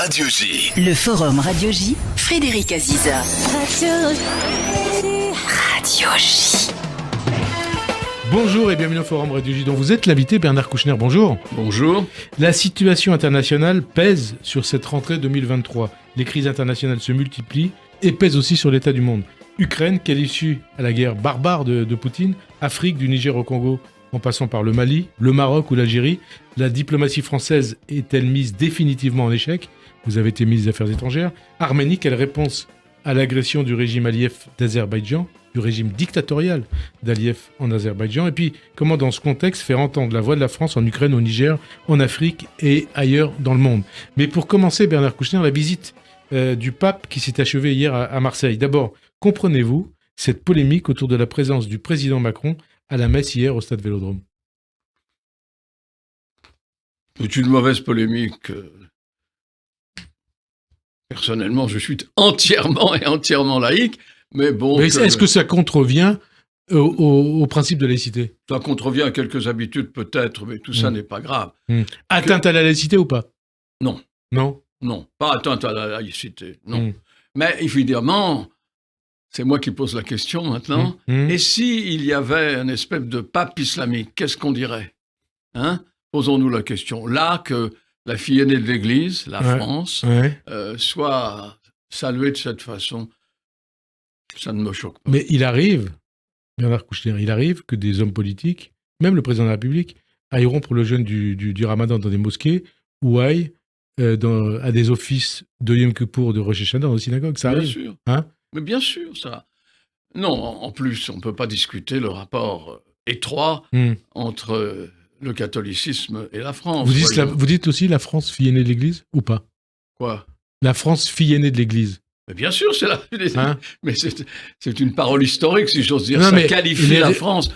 Radio J. Le Forum Radio J, Frédéric Aziza. Radio J. Bonjour et bienvenue au Forum Radio J dont vous êtes l'invité, Bernard Kouchner. Bonjour. Bonjour. La situation internationale pèse sur cette rentrée 2023. Les crises internationales se multiplient et pèsent aussi sur l'état du monde. Ukraine, quelle issue à la guerre barbare de Poutine, Afrique, du Niger au Congo, en passant par le Mali, le Maroc ou l'Algérie, la diplomatie française est-elle mise définitivement en échec ? Vous avez été ministre des Affaires étrangères. Arménie, quelle réponse à l'agression du régime Aliyev d'Azerbaïdjan, du régime dictatorial d'Aliyev en Azerbaïdjan ? Et puis, comment dans ce contexte faire entendre la voix de la France en Ukraine, au Niger, en Afrique et ailleurs dans le monde ? Mais pour commencer, Bernard Kouchner, la visite du pape qui s'est achevée hier à Marseille. D'abord, comprenez-vous cette polémique autour de la présence du président Macron à la messe hier au stade Vélodrome ? C'est une mauvaise polémique. Personnellement, je suis entièrement laïque, mais bon... Mais est-ce que ça contrevient au principe de laïcité ? Ça contrevient à quelques habitudes peut-être, mais tout ça n'est pas grave. Atteinte à la laïcité ou pas ? Non. Non ? Non, pas atteinte à la laïcité, non. Mais évidemment, c'est moi qui pose la question maintenant. Et s'il y avait une espèce de pape islamique, qu'est-ce qu'on dirait ? Posons-nous la question. Là, que la fille aînée de l'Église, la France, soit saluée de cette façon, ça ne me choque pas. Mais il arrive, Bernard Kouchner, que des hommes politiques, même le président de la République, ailleront pour le jeûne du Ramadan dans des mosquées ou aillent à des offices de Yom Kippour, de Rosh Hashanah, dans les synagogues. Ça arrive. Bien sûr. Mais bien sûr, ça. Non, en plus, on ne peut pas discuter le rapport étroit entre le catholicisme et la France. Vous dites aussi la France fille aînée de l'Église ou pas ? Quoi ? La France fille aînée de l'Église. Mais bien sûr, c'est mais c'est une parole historique, si j'ose dire. Non, ça qualifie la France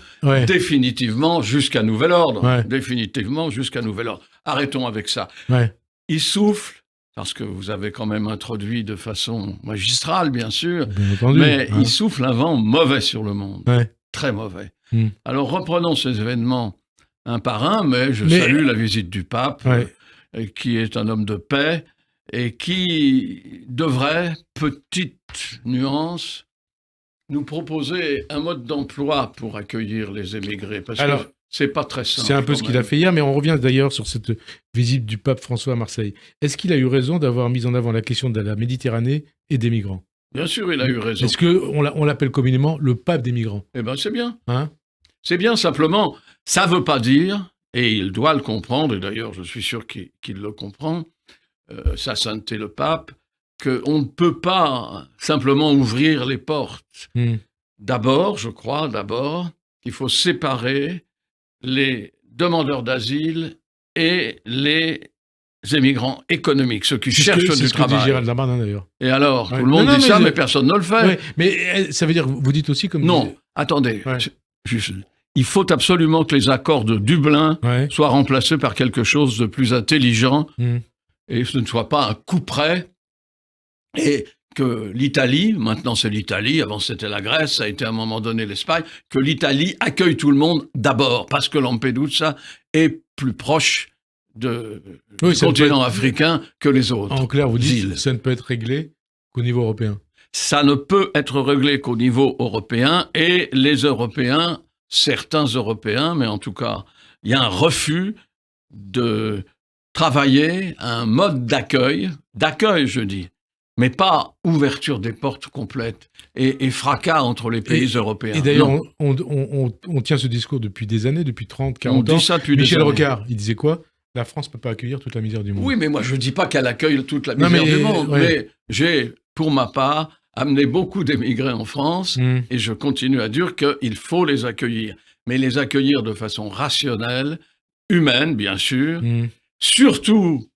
définitivement jusqu'à nouvel ordre. Ouais. Définitivement jusqu'à nouvel ordre. Arrêtons avec ça. Ouais. Il souffle, parce que vous avez quand même introduit de façon magistrale, bien sûr, bien entendu, mais il souffle un vent mauvais sur le monde. Ouais. Très mauvais. Alors reprenons ces événements un par un, mais je salue la visite du pape, qui est un homme de paix, et qui devrait, petite nuance, nous proposer un mode d'emploi pour accueillir les émigrés. Parce que c'est pas très simple. C'est un peu ce qu'il a fait hier, mais on revient d'ailleurs sur cette visite du pape François à Marseille. Est-ce qu'il a eu raison d'avoir mis en avant la question de la Méditerranée et des migrants ? Bien sûr, il a eu raison. Est-ce qu'on l'appelle communément le pape des migrants ? Eh bien, c'est bien. C'est bien, simplement, ça ne veut pas dire, et il doit le comprendre, et d'ailleurs, je suis sûr qu'il le comprend, sa sainteté le pape, qu'on ne peut pas simplement ouvrir les portes. D'abord, je crois, qu'il faut séparer les demandeurs d'asile et les émigrants économiques, ceux qui cherchent du travail. C'est ce que dit Gérald Darmanin, d'ailleurs. Et alors, tout le monde dit ça, mais personne ne le fait. Ouais, mais ça veut dire, vous dites aussi comme... Non, attendez, il faut absolument que les accords de Dublin soient remplacés par quelque chose de plus intelligent, et ce ne soit pas un coup près, et que l'Italie, maintenant c'est l'Italie, avant c'était la Grèce, ça a été à un moment donné l'Espagne, que l'Italie accueille tout le monde d'abord, parce que Lampedusa est plus proche du continent africain que les autres. En clair, vous dites ça ne peut être réglé qu'au niveau européen. Ça ne peut être réglé qu'au niveau européen, et les Européens, certains Européens, mais en tout cas, il y a un refus de travailler un mode d'accueil je dis, mais pas ouverture des portes complètes et fracas entre les pays européens. Et d'ailleurs, on tient ce discours depuis des années, depuis 30, 40 ans. On dit ça depuis Michel des années. Rocard, il disait quoi ? La France ne peut pas accueillir toute la misère du monde. Oui, mais moi, je ne dis pas qu'elle accueille toute la misère du monde, mais j'ai, pour ma part, amené beaucoup d'émigrés en France, et je continue à dire qu'il faut les accueillir. Mais les accueillir de façon rationnelle, humaine, bien sûr, surtout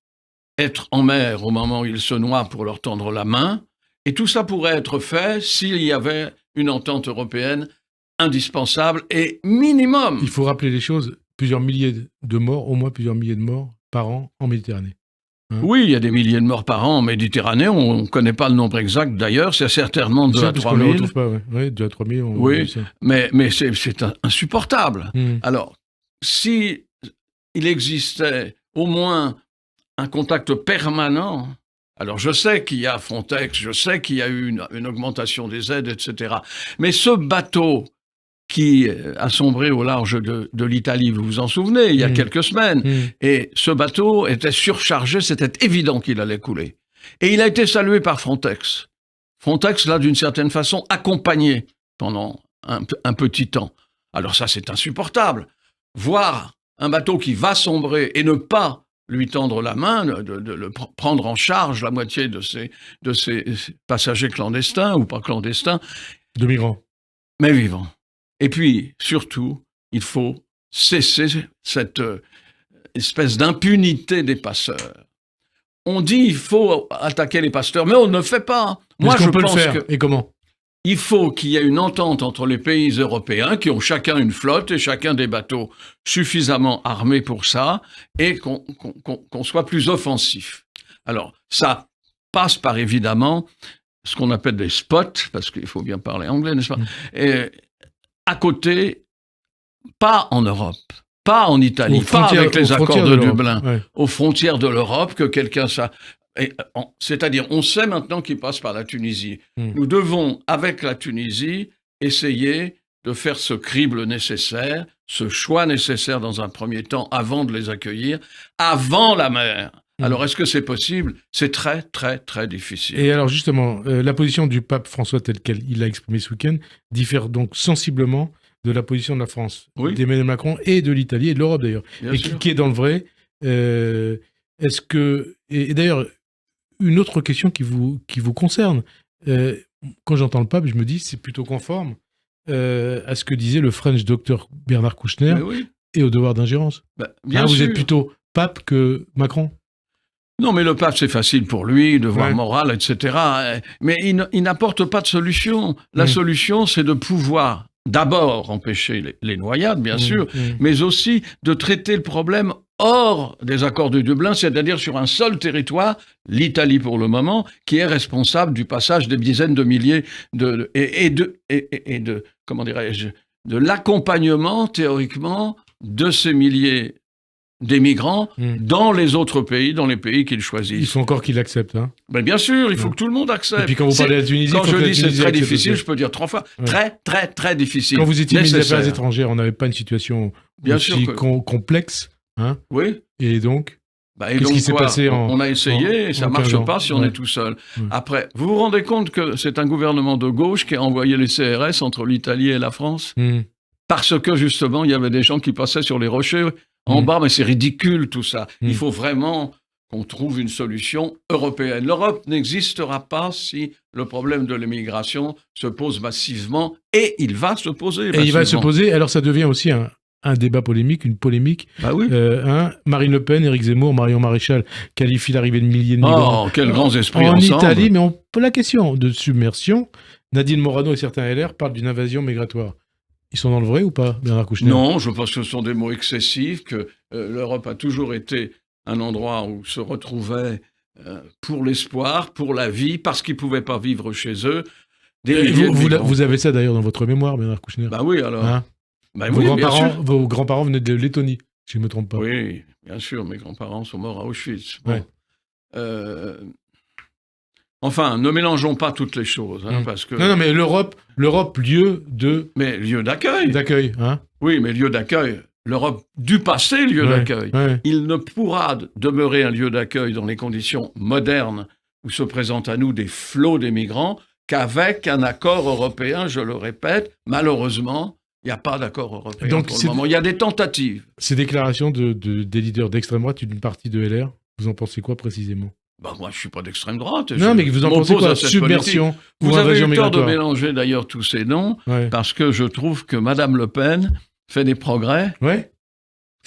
être en mer au moment où ils se noient pour leur tendre la main, et tout ça pourrait être fait s'il y avait une entente européenne indispensable et minimum. Il faut rappeler les choses, plusieurs milliers de morts, au moins plusieurs milliers de morts par an en Méditerranée. Oui, il y a des milliers de morts par an en Méditerranée. On ne connaît pas le nombre exact d'ailleurs. C'est certainement 2 à 3 000. On ne le retrouve pas, oui. 2 à 3 000. Oui, mais c'est insupportable. Alors, si il existait au moins un contact permanent Alors je sais qu'il y a Frontex, je sais qu'il y a eu une augmentation des aides, etc. Mais ce bateau qui a sombré au large de l'Italie, vous vous en souvenez, il y a quelques semaines, et ce bateau était surchargé, c'était évident qu'il allait couler. Et il a été salué par Frontex. Frontex l'a d'une certaine façon accompagné pendant un petit temps. Alors ça, c'est insupportable. Voir un bateau qui va sombrer et ne pas lui tendre la main, de le prendre en charge la moitié de ces passagers clandestins ou pas clandestins. De migrants. Mais vivants. Et puis, surtout, il faut cesser cette espèce d'impunité des passeurs. On dit qu'il faut attaquer les pasteurs, mais on ne le fait pas. Moi, je pense que... Et comment ? Il faut qu'il y ait une entente entre les pays européens qui ont chacun une flotte et chacun des bateaux suffisamment armés pour ça et qu'on soit plus offensif. Alors, ça passe par évidemment ce qu'on appelle des spots, parce qu'il faut bien parler anglais, n'est-ce pas ? Et à côté, pas en Europe, pas en Italie, pas avec les accords de Dublin, aux frontières de l'Europe, que quelqu'un... C'est-à-dire, on sait maintenant qu'il passe par la Tunisie. Nous devons, avec la Tunisie, essayer de faire ce crible nécessaire, ce choix nécessaire dans un premier temps, avant de les accueillir, avant la mer. Alors, est-ce que c'est possible ? C'est très, très, très difficile. Et alors, justement, la position du pape François, telle qu'il l'a exprimée ce week-end, diffère donc sensiblement de la position de la France, d'Emmanuel Macron et de l'Italie, et de l'Europe d'ailleurs. Et qui est dans le vrai. Est-ce que... Et d'ailleurs... Une autre question qui vous concerne. Quand j'entends le pape, je me dis c'est plutôt conforme à ce que disait le French docteur Bernard Kouchner et au devoir d'ingérence. Bien sûr. Vous êtes plutôt pape que Macron ? Non, mais le pape, c'est facile pour lui, devoir moral, etc. Mais il n'apporte pas de solution. La solution, c'est de pouvoir d'abord empêcher les noyades, bien sûr, mais aussi de traiter le problème hors des accords de Dublin, c'est-à-dire sur un seul territoire, l'Italie pour le moment, qui est responsable du passage des dizaines de milliers de comment dirais-je, de l'accompagnement théoriquement de ces milliers d'émigrants dans les autres pays, dans les pays qu'ils choisissent. Il faut encore qu'ils l'acceptent. Hein. Ben bien sûr, il faut que tout le monde accepte. Et puis quand vous parlez de la Tunisie, quand je dis c'est très difficile, je peux dire 3 fois. Très, très, très difficile. Quand vous étiez ministre des Affaires étrangères, on n'avait pas une situation aussi complexe. Hein, oui. Et donc, qu'est-ce qui s'est passé on a essayé et ça ne marche pas si on est tout seul. Après, vous vous rendez compte que c'est un gouvernement de gauche qui a envoyé les CRS entre l'Italie et la France parce que justement, il y avait des gens qui passaient sur les rochers en bas, mais c'est ridicule tout ça. Il faut vraiment qu'on trouve une solution européenne. L'Europe n'existera pas si le problème de l'immigration se pose massivement et il va se poser massivement. Et il va se poser, alors ça devient aussi un débat polémique, une polémique. Marine Le Pen, Éric Zemmour, Marion Maréchal qualifient l'arrivée de milliers de migrants. Oh, quels grands esprits en ensemble. Italie, mais on pose la question de submersion. Nadine Morano et certains LR parlent d'une invasion migratoire. Ils sont dans le vrai ou pas, Bernard Kouchner ? Non, je pense que ce sont des mots excessifs, que l'Europe a toujours été un endroit où se retrouvaient pour l'espoir, pour la vie, parce qu'ils ne pouvaient pas vivre chez eux. Vous avez ça d'ailleurs dans votre mémoire, Bernard Kouchner ? Bah oui, alors. Hein ? Vos grands-parents venaient de Lettonie, si je ne me trompe pas. Oui, bien sûr, mes grands-parents sont morts à Auschwitz. Bon. Enfin, ne mélangeons pas toutes les choses, parce que... Non, mais l'Europe, lieu de... Mais lieu d'accueil. D'accueil, hein. Oui, mais lieu d'accueil. L'Europe du passé, lieu d'accueil. Il ne pourra demeurer un lieu d'accueil dans les conditions modernes où se présentent à nous des flots d'émigrants qu'avec un accord européen, je le répète, malheureusement... Il n'y a pas d'accord européen pour le moment. Il y a des tentatives. Ces déclarations des leaders d'extrême droite, d'une partie de LR, vous en pensez quoi précisément ? Moi, je ne suis pas d'extrême droite. Non, mais vous en pensez quoi ? Submersion ou vous avez invasion eu tort migratoire ? de mélanger d'ailleurs tous ces noms, parce que je trouve que Mme Le Pen fait des progrès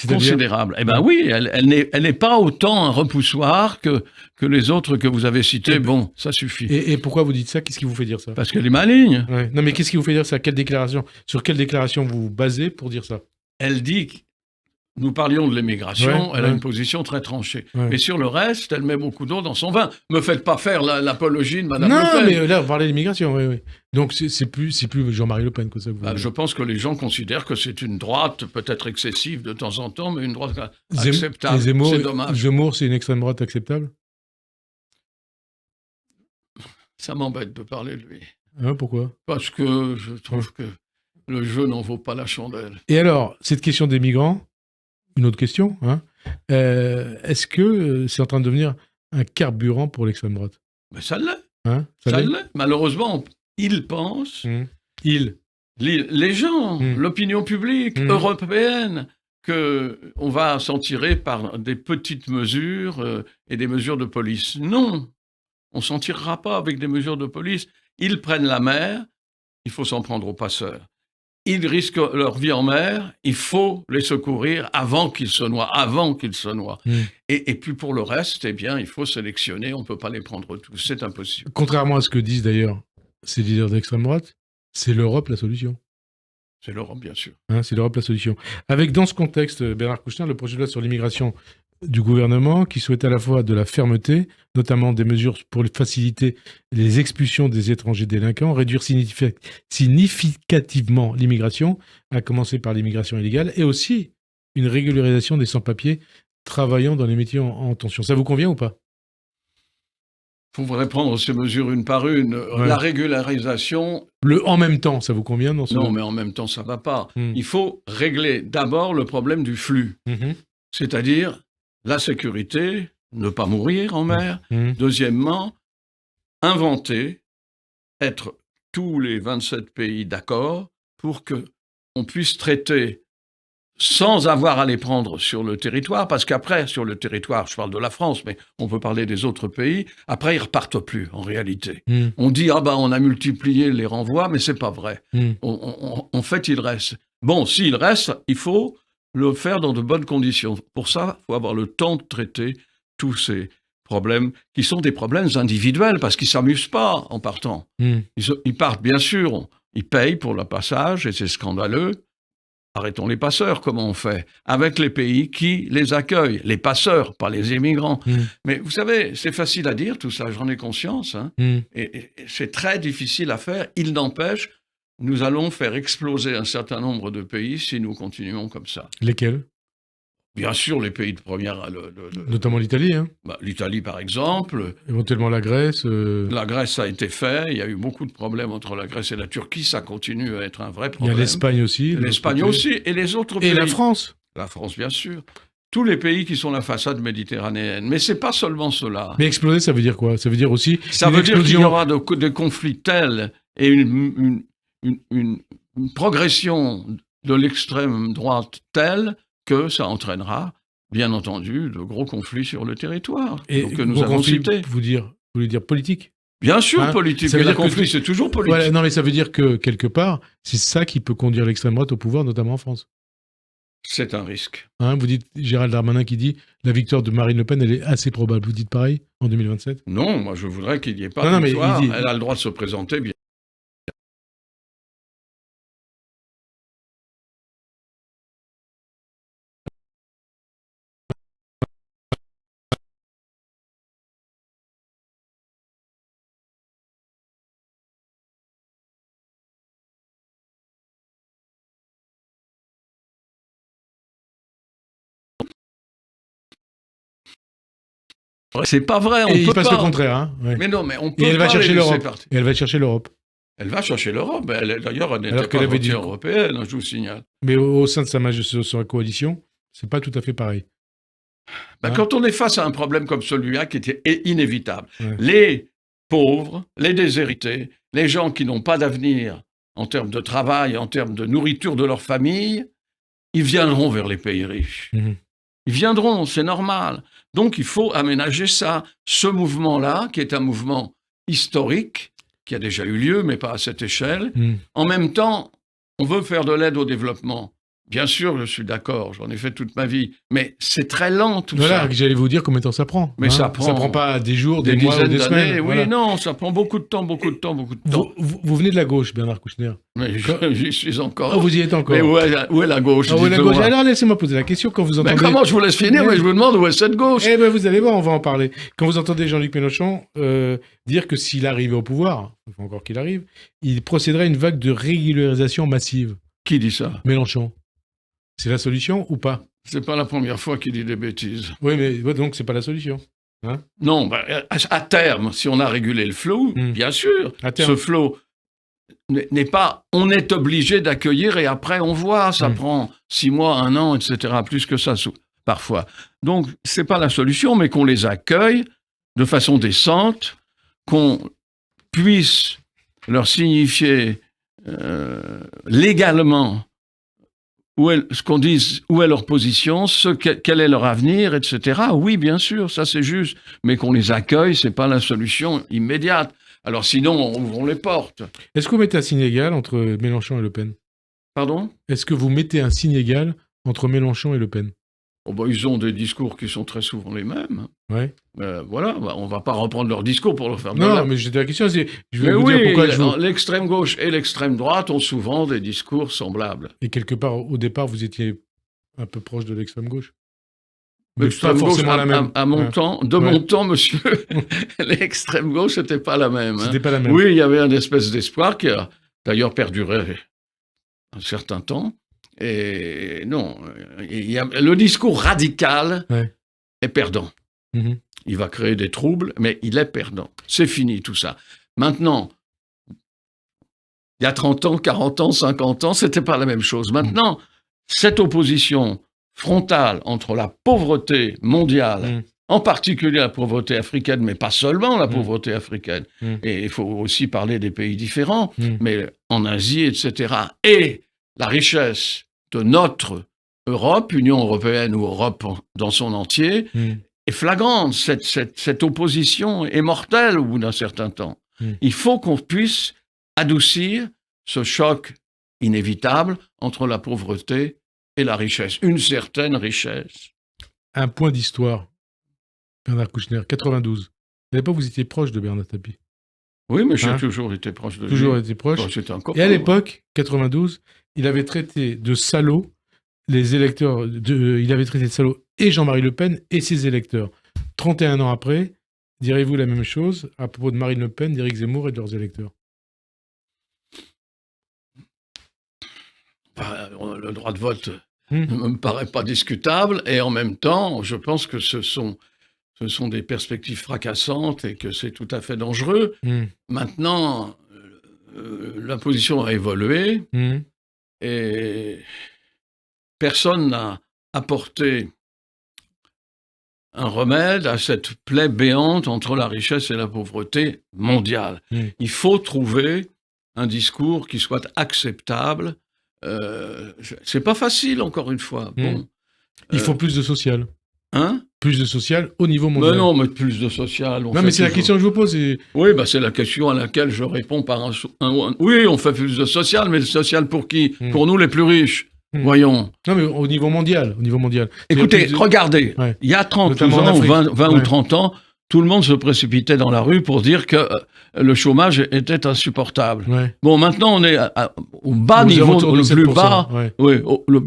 considérables. Eh bien oui, elle n'est pas autant un repoussoir que les autres que vous avez cités. Bon, ça suffit. Et pourquoi vous dites ça ? Qu'est-ce qui vous fait dire ça ? Parce qu'elle est maligne. Non, mais qu'est-ce qui vous fait dire ça ? Sur quelle déclaration vous vous basez pour dire ça ? Elle dit que nous parlions de l'immigration, elle a une position très tranchée. Mais sur le reste, elle met beaucoup d'eau dans son vin. Me faites pas faire l'apologie de Mme Le Pen. Non, mais là, vous parlez d'immigration, oui. Donc, c'est plus Jean-Marie Le Pen que ça. Je pense que les gens considèrent que c'est une droite, peut-être excessive de temps en temps, mais une droite acceptable. C'est dommage. Zemmour, c'est une extrême droite acceptable ? Ça m'embête de parler de lui. Hein, pourquoi ? Parce que je trouve que le jeu n'en vaut pas la chandelle. Et alors, cette question des migrants, une autre question, hein, est-ce que c'est en train de devenir un carburant pour l'extrême droite ? Mais ça l'est. Hein, ça l'est. Malheureusement, ils pensent, les gens, l'opinion publique européenne, qu'on va s'en tirer par des petites mesures et des mesures de police. Non, on s'en tirera pas avec des mesures de police. Ils prennent la mer, il faut s'en prendre aux passeurs. Ils risquent leur vie en mer, il faut les secourir avant qu'ils se noient, Et puis pour le reste, eh bien, il faut sélectionner, on ne peut pas les prendre tous, c'est impossible. Contrairement à ce que disent d'ailleurs ces leaders d'extrême droite, c'est l'Europe la solution. C'est l'Europe, bien sûr. Hein, c'est l'Europe la solution. Avec dans ce contexte, Bernard Kouchner, le projet de loi sur l'immigration du gouvernement qui souhaite à la fois de la fermeté, notamment des mesures pour faciliter les expulsions des étrangers délinquants, réduire significativement l'immigration, à commencer par l'immigration illégale, et aussi une régularisation des sans-papiers travaillant dans les métiers en tension. Ça vous convient ou pas ? Il faudrait prendre ces mesures une par une. Ouais. La régularisation... En même temps, ça vous convient dans ce... Non, mais en même temps, ça ne va pas. Il faut régler d'abord le problème du flux. C'est-à-dire la sécurité, ne pas mourir en mer. Deuxièmement, inventer, être tous les 27 pays d'accord pour qu'on puisse traiter sans avoir à les prendre sur le territoire, parce qu'après, sur le territoire, je parle de la France, mais on peut parler des autres pays, après, ils repartent plus, en réalité. On dit, on a multiplié les renvois, mais c'est pas vrai. En fait, ils restent. Bon, s'ils restent, il faut le faire dans de bonnes conditions. Pour ça, il faut avoir le temps de traiter tous ces problèmes, qui sont des problèmes individuels, parce qu'ils ne s'amusent pas en partant. Ils partent, bien sûr, ils payent pour le passage, et c'est scandaleux. Arrêtons les passeurs, comment on fait ? Avec les pays qui les accueillent. Les passeurs, pas les immigrants. Mais vous savez, c'est facile à dire tout ça, j'en ai conscience. Hein. Et c'est très difficile à faire. Il n'empêche, nous allons faire exploser un certain nombre de pays si nous continuons comme ça. Lesquels ? Bien sûr, les pays de première... Notamment l'Italie, hein ? L'Italie, par exemple. Éventuellement la Grèce. La Grèce, ça a été fait. Il y a eu beaucoup de problèmes entre la Grèce et la Turquie. Ça continue à être un vrai problème. Il y a l'Espagne aussi. L'Espagne aussi. Et les autres pays. Et la France. La France, bien sûr. Tous les pays qui sont la façade méditerranéenne. Mais ce n'est pas seulement cela. Mais exploser, ça veut dire quoi ? Ça veut dire aussi... Ça veut dire qu'il y aura des conflits tels et une progression de l'extrême droite telle que ça entraînera, bien entendu, de gros conflits sur le territoire. Et donc, nous avons cité. Vous voulez dire politique ? Bien sûr, politique. Ça veut dire conflit, c'est toujours politique. Voilà, non, mais ça veut dire que, quelque part, c'est ça qui peut conduire l'extrême droite au pouvoir, notamment en France. C'est un risque. Hein, vous dites, Gérald Darmanin qui dit, la victoire de Marine Le Pen, elle est assez probable. Vous dites pareil, en 2027 ? Non, moi je voudrais qu'il n'y ait pas de victoire. Elle a le droit de se présenter, bien. C'est pas vrai, on peut pas. Il passe le contraire, hein. Ouais. Mais non, mais on peut et elle pas va chercher l'Europe. Et elle va chercher l'Europe. Elle va chercher l'Europe. D'ailleurs, elle n'était pas votière européenne, je vous signale. Mais au sein de sa coalition, c'est pas tout à fait pareil. Quand on est face à un problème comme celui-là, qui était inévitable, les pauvres, les déshérités, les gens qui n'ont pas d'avenir en termes de travail, en termes de nourriture de leur famille, ils viendront vers les pays riches. Ils viendront, c'est normal. Donc, il faut aménager ça. Ce mouvement-là, qui est un mouvement historique, qui a déjà eu lieu, mais pas à cette échelle. En même temps, on veut faire de l'aide au développement. Bien sûr, je suis d'accord, j'en ai fait toute ma vie, mais c'est très lent tout ça. Voilà, j'allais vous dire combien de temps ça prend. Mais ça prend pas des jours, des mois ou des semaines. Oui, voilà. Non, ça prend beaucoup de temps. Vous venez de la gauche, Bernard Kouchner. Mais j'y suis encore. Ah, vous y êtes encore. Mais où est la gauche? Où est la gauche? Alors laissez-moi poser la question quand vous entendez... Mais comment je vous laisse finir? Je vous demande où est cette gauche? Eh bien, vous allez voir, on va en parler. Quand vous entendez Jean-Luc Mélenchon dire que s'il arrivait au pouvoir, il faut encore qu'il arrive, il procéderait à une vague de régularisation massive. Qui dit ça? Mélenchon. C'est la solution ou pas? C'est pas la première fois qu'il dit des bêtises. Oui, mais donc c'est pas la solution. Non, à terme, si on a régulé le flot, bien sûr, ce flot n'est pas... On est obligé d'accueillir et après on voit, ça prend 6 mois, 1 an, etc., plus que ça parfois. Donc, c'est pas la solution, mais qu'on les accueille de façon décente, qu'on puisse leur signifier légalement où est leur position, quel est leur avenir, etc. Oui, bien sûr, ça c'est juste, mais qu'on les accueille, c'est pas la solution immédiate. Alors sinon, ouvrons les portes. Est-ce que vous mettez un signe égal entre Mélenchon et Le Pen ? Pardon ? Est-ce que vous mettez un signe égal entre Mélenchon et Le Pen ? Ils ont des discours qui sont très souvent les mêmes. Ouais. Voilà, on va pas reprendre leur discours pour leur faire... Non, mais j'étais la question, c'est... Je vais vous dire pourquoi l'extrême gauche et l'extrême droite ont souvent des discours semblables. Et quelque part, au départ, vous étiez un peu proche de l'extrême gauche. L'extrême gauche, mon temps, monsieur, l'extrême gauche, c'était pas la même. C'était pas la même. Oui, il y avait une espèce d'espoir qui a d'ailleurs perduré un certain temps. Et non, le discours radical est perdant. Il va créer des troubles, mais il est perdant. C'est fini tout ça. Maintenant, il y a 30 ans, 40 ans, 50 ans, c'était pas la même chose. Maintenant, cette opposition frontale entre la pauvreté mondiale, en particulier la pauvreté africaine, mais pas seulement la pauvreté africaine, et il faut aussi parler des pays différents, mais en Asie, etc., et la richesse de notre Europe, Union européenne ou Europe dans son entier, est flagrante. Cette opposition est mortelle au bout d'un certain temps. Il faut qu'on puisse adoucir ce choc inévitable entre la pauvreté et la richesse, une certaine richesse. Un point d'histoire, Bernard Kouchner, 92. À l'époque, vous étiez proche de Bernard Tapie. Oui, mais j'ai toujours été proche de lui. Toujours été proche. Bon, c'était un copain. Et à l'époque, 92, il avait traité de salauds les électeurs. Il avait traité de salauds et Jean-Marie Le Pen et ses électeurs. 31 ans après, direz-vous la même chose à propos de Marine Le Pen, d'Éric Zemmour et de leurs électeurs ? Le droit de vote ne me paraît pas discutable et en même temps, je pense que ce sont des perspectives fracassantes et que c'est tout à fait dangereux. Maintenant, la position a évolué et personne n'a apporté un remède à cette plaie béante entre la richesse et la pauvreté mondiale. Il faut trouver un discours qui soit acceptable. C'est pas facile, encore une fois. Bon, il faut plus de social. Plus de social au niveau mondial. Mais non, mais plus de social. Non, mais c'est la question que je vous pose. Oui, c'est la question à laquelle je réponds par oui, on fait plus de social, mais le social pour qui ? Pour nous, les plus riches. Voyons. Non, mais au niveau mondial. Écoutez, regardez, il y a 30 ans, 20 ou 30 ans, tout le monde se précipitait dans la rue pour dire que le chômage était insupportable. Bon, maintenant, on est au bas niveau, le plus bas,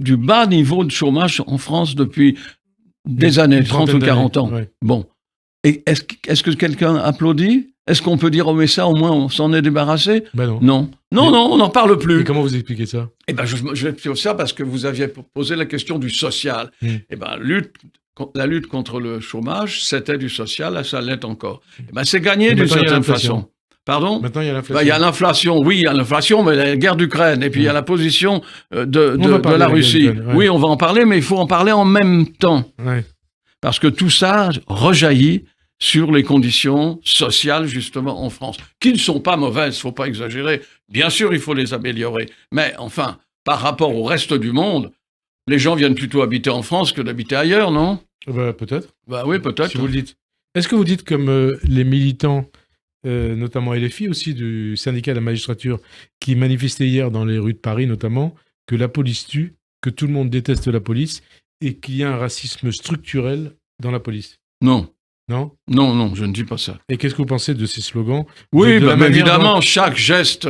du bas niveau de chômage en France depuis des années, 30 ou 40 ans. Bon. Et est-ce que quelqu'un applaudit ? Est-ce qu'on peut dire, oh mais ça, au moins, on s'en est débarrassé ? Non, on n'en parle plus. Et comment vous expliquez ça ? Eh bien, je vais expliquer ça parce que vous aviez posé la question du social. Eh bien, la lutte contre le chômage, c'était du social, ça l'est encore. Eh bien, c'est gagné d'une certaine façon. Pardon ? Maintenant, il y a l'inflation. Il y a l'inflation, oui, il y a l'inflation, mais la guerre d'Ukraine, et puis il y a la position de la Russie. Oui, on va en parler, mais il faut en parler en même temps. Parce que tout ça rejaillit sur les conditions sociales, justement, en France, qui ne sont pas mauvaises, il ne faut pas exagérer. Bien sûr, il faut les améliorer. Mais enfin, par rapport au reste du monde, les gens viennent plutôt habiter en France que d'habiter ailleurs, non ? Peut-être. Oui, peut-être. Si vous le dites. Est-ce que vous dites, comme les militants, notamment LFI aussi, du syndicat de la magistrature, qui manifestaient hier dans les rues de Paris, notamment, que la police tue, que tout le monde déteste la police, et qu'il y a un racisme structurel dans la police ? Non. Non, je ne dis pas ça. Et qu'est-ce que vous pensez de ces slogans ? Oui, évidemment, chaque geste,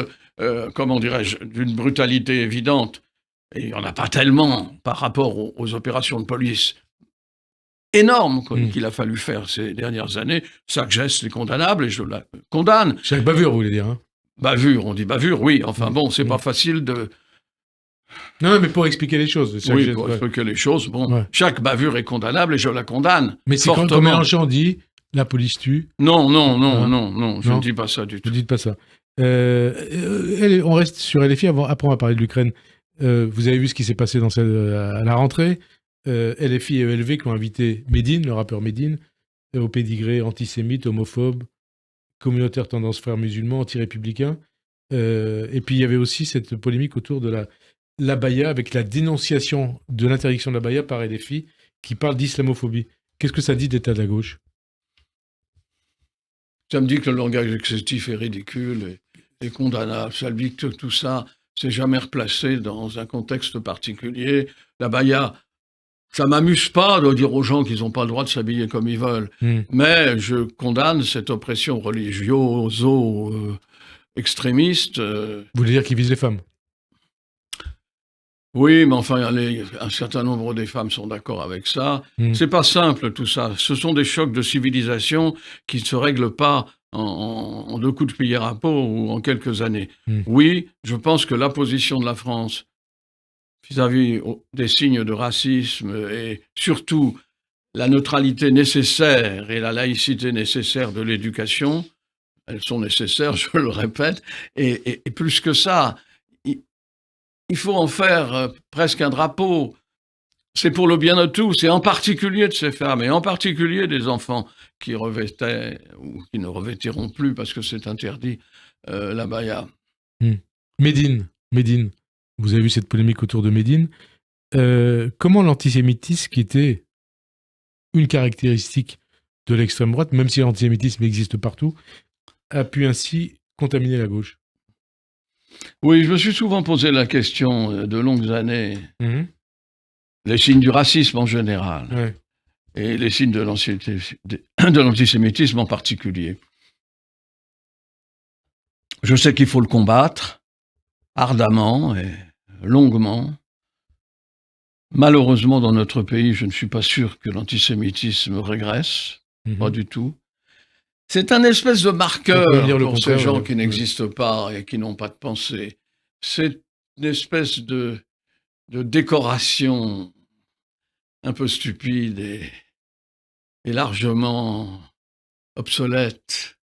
comment dirais-je, d'une brutalité évidente, et il n'y en a pas tellement par rapport aux opérations de police énormes qu'il a fallu faire ces dernières années. Chaque geste est condamnable et je la condamne. Chaque bavure, vous voulez dire, hein ? Bavure, on dit bavure, oui. Enfin bon, c'est pas facile de... Non, mais pour expliquer les choses. Oui, pour expliquer les choses, bon, chaque bavure est condamnable et je la condamne. Mais c'est quand Mélenchon dit la police tue. Non, je ne dis pas ça du tout. Vous ne dites pas ça. On reste sur LFI, après on va parler de l'Ukraine. Vous avez vu ce qui s'est passé à la rentrée. LFI et ELV qui ont invité Médine, le rappeur Médine, au pédigré antisémite, homophobe, communautaire tendance frère musulman, anti-républicain. Et puis il y avait aussi cette polémique autour de l'abaya, avec la dénonciation de l'interdiction de l'abaya par LFI, qui parle d'islamophobie. Qu'est-ce que ça dit d'état de la gauche ? Ça me dit que le langage excessif est ridicule et condamnable. Ça me dit que tout ça s'est jamais replacé dans un contexte particulier. L'abaya, ça m'amuse pas de dire aux gens qu'ils n'ont pas le droit de s'habiller comme ils veulent. Mais je condamne cette oppression religioso-extrémiste. Vous voulez dire qu'ils visent les femmes ? Oui, mais enfin, un certain nombre des femmes sont d'accord avec ça. C'est pas simple tout ça. Ce sont des chocs de civilisation qui ne se règlent pas en 2 coups de cuillère à peau ou en quelques années. Oui, je pense que la position de la France vis-à-vis des signes de racisme et surtout la neutralité nécessaire et la laïcité nécessaire de l'éducation, elles sont nécessaires, je le répète, et plus que ça, il faut en faire presque un drapeau. C'est pour le bien de tous, et en particulier de ces femmes, et en particulier des enfants qui revêtaient, ou qui ne revêtiront plus parce que c'est interdit, l'abaya. Médine, vous avez vu cette polémique autour de Médine. Comment l'antisémitisme, qui était une caractéristique de l'extrême droite, même si l'antisémitisme existe partout, a pu ainsi contaminer la gauche ? Oui, je me suis souvent posé la question de longues années. Les signes du racisme en général, et les signes de l'antisémitisme en particulier. Je sais qu'il faut le combattre ardemment et longuement. Malheureusement, dans notre pays, je ne suis pas sûr que l'antisémitisme régresse, pas du tout. C'est un espèce de marqueur pour ces gens qui n'existent pas et qui n'ont pas de pensée. C'est une espèce de décoration un peu stupide et largement obsolète.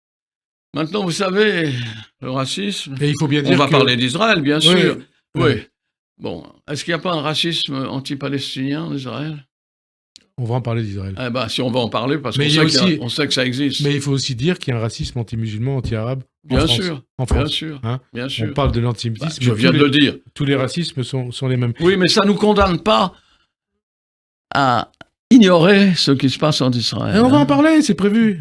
Maintenant, vous savez, le racisme... Et il faut bien dire on va parler d'Israël, bien sûr. Oui. Bon, est-ce qu'il n'y a pas un racisme anti-palestinien en Israël ? On va en parler d'Israël. Eh ben, si on va en parler, parce qu'on sait que ça existe. Mais il faut aussi dire qu'il y a un racisme anti-musulman, anti-arabe en France. Bien sûr. Bien sûr. On parle de l'antisémitisme. Je viens de le dire. Tous les racismes sont les mêmes. Oui, mais ça ne nous condamne pas à ignorer ce qui se passe en Israël. Et on va en parler, c'est prévu.